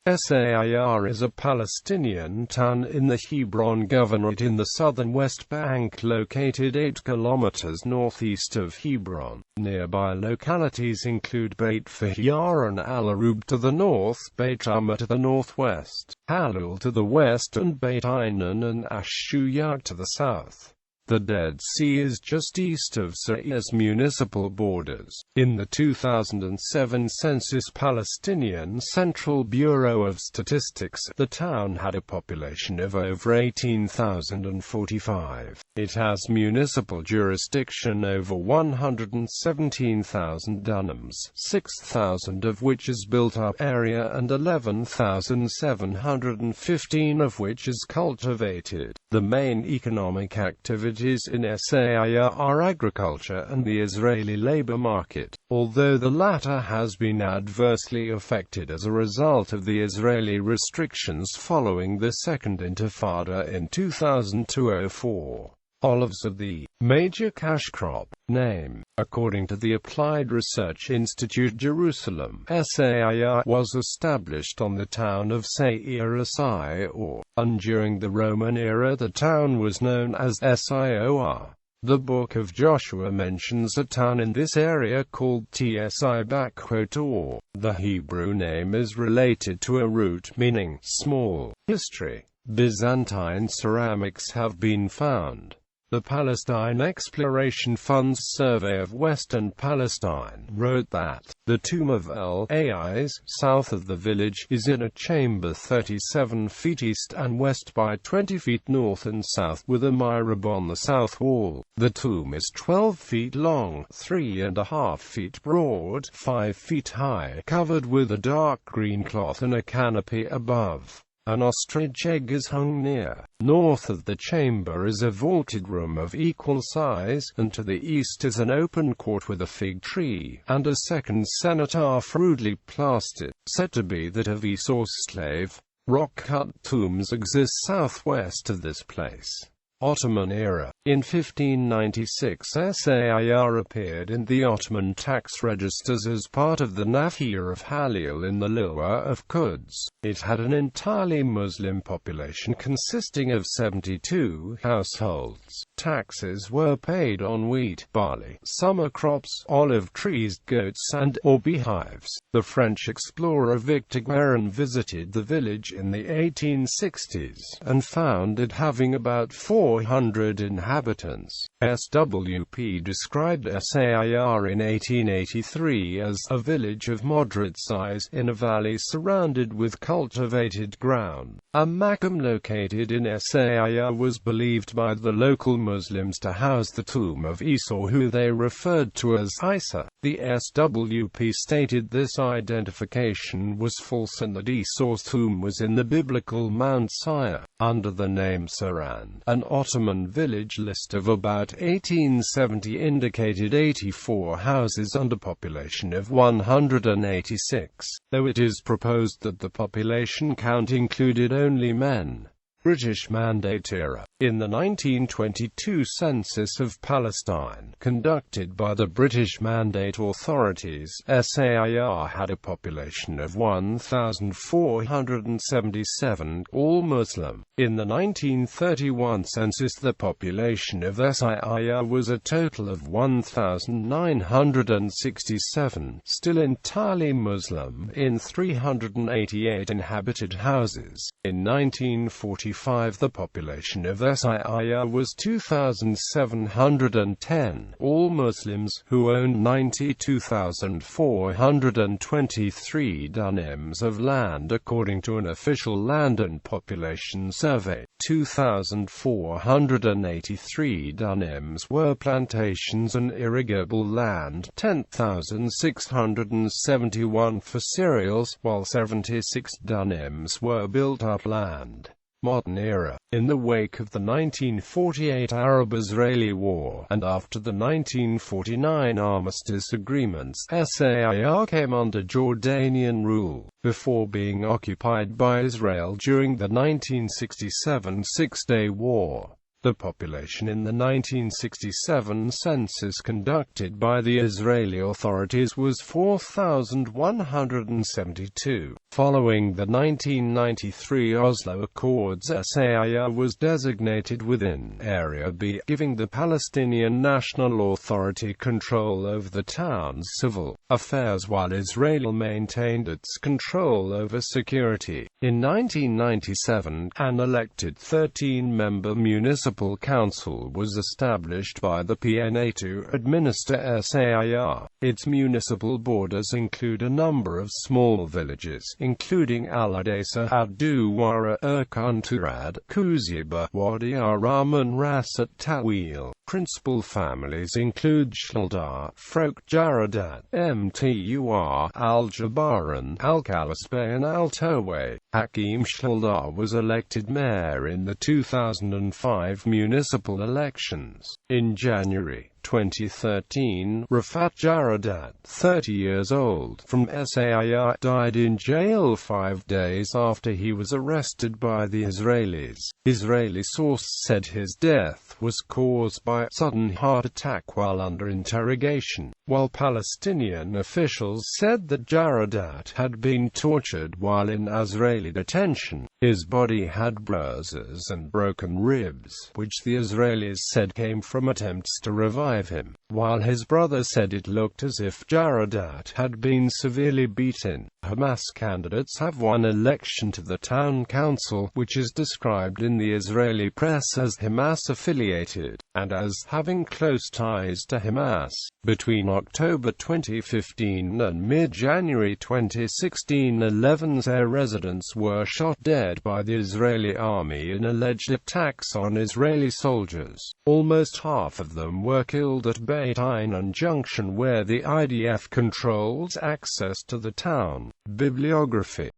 Sair is a Palestinian town in the Hebron Governorate in the southern West Bank located 8 kilometers northeast of Hebron. Nearby localities include Beit Fajjar and al-Arroub to the north, Beit Ummar to the northwest, Halhul to the west and Beit Einun and ash-Shuyukh to the south. The Dead Sea is just east of Sair's municipal borders. In the 2007 census Palestinian Central Bureau of Statistics, the town had a population of over 18,045. It has municipal jurisdiction over 117,000 dunams, 6,000 of which is built-up area and 11,715 of which is cultivated. The main economic activities in Sair are agriculture and the Israeli labor market, although the latter has been adversely affected as a result of the Israeli restrictions following the Second Intifada in 2002-04. Olives are the major cash crop. Name. According to the Applied Research Institute Jerusalem, Sair was established on the town of Sair and during the Roman era the town was known as Sior. The Book of Joshua mentions a town in this area called Tsi-Or. The Hebrew name is related to a root meaning small. History. Byzantine ceramics have been found. The Palestine Exploration Fund's survey of Western Palestine wrote that the tomb of al-Arroub, south of the village, is in a chamber 37 feet east and west by 20 feet north and south, with a mihrab on the south wall. The tomb is 12 feet long, 3.5 feet broad, 5 feet high, covered with a dark green cloth and a canopy above. An ostrich egg is hung near. North of the chamber is a vaulted room of equal size, and to the east is an open court with a fig tree, and a second cenotaph rudely plastered, said to be that of Esau's slave. Rock-cut tombs exist southwest of this place. Ottoman era. In 1596 Sair appeared in the Ottoman tax registers as part of the Nahiyah of Halhul in the Liwa of Quds. It had an entirely Muslim population consisting of 72 households. Taxes were paid on wheat, barley, summer crops, olive trees, goats and/or beehives. The French explorer Victor Guérin visited the village in the 1860s and found it having about 400 inhabitants. SWP described Sair in 1883 as a village of moderate size in a valley surrounded with cultivated ground. A maqam located in Sair was believed by the local Muslims to house the tomb of Esau, who they referred to as Isa. The SWP stated this identification was false and that Esau's tomb was in the biblical Mount Seir. Under the name Saran, an Ottoman village list of about 1870 indicated 84 houses and a population of 186, though it is proposed that the population count included only men. British Mandate era. In the 1922 census of Palestine, conducted by the British Mandate authorities, Sair had a population of 1,477, all Muslim. In the 1931 census the population of Sair was a total of 1,967, still entirely Muslim, in 388 inhabited houses. In 1945 the population of Sair was 2,710, all Muslims, who owned 92,423 dunams of land according to an official land and population survey. 2,483 dunams were plantations and irrigable land, 10,671 for cereals, while 76 dunams were built-up land. Modern era. In the wake of the 1948 Arab-Israeli War, and after the 1949 armistice agreements, Sair came under Jordanian rule, before being occupied by Israel during the 1967 Six-Day War. The population in the 1967 census conducted by the Israeli authorities was 4,172. Following the 1993 Oslo Accords, Shuyukh was designated within Area B, giving the Palestinian National Authority control over the town's civil affairs while Israel maintained its control over security. In 1997, an elected 13-member municipal council was established by the PNA to administer Shuyukh. Its municipal borders include a number of small villages, including Al-Adesa, Ad-Duwara, Turad, Kuziba, Wadi Ar-Rahman, Rasat Tawil. Principal families include Shildar, Frok Jaradat, Mtur, Al-Jabaran, Al-Khalasbey and Al-Toway. Hakim Shildar was elected mayor in the 2005 municipal elections. In January 2013, Rafat Jaradat, 30 years old, from Shuyukh, died in jail 5 days after he was arrested by the Israelis. Israeli source said his death was caused by a sudden heart attack while under interrogation, while Palestinian officials said that Jaradat had been tortured while in Israeli detention. His body had bruises and broken ribs, which the Israelis said came from attempts to revive him, while his brother said it looked as if Jaradat had been severely beaten. Hamas candidates have won election to the town council, which is described in the Israeli press as Hamas-affiliated, and as having close ties to Hamas. Between October 2015 and mid-January 2016, 11 Shuyukh residents were shot dead by the Israeli army in alleged attacks on Israeli soldiers. Almost half of them were killed at Beit Einun junction, where the IDF controls access to the town. Bibliography.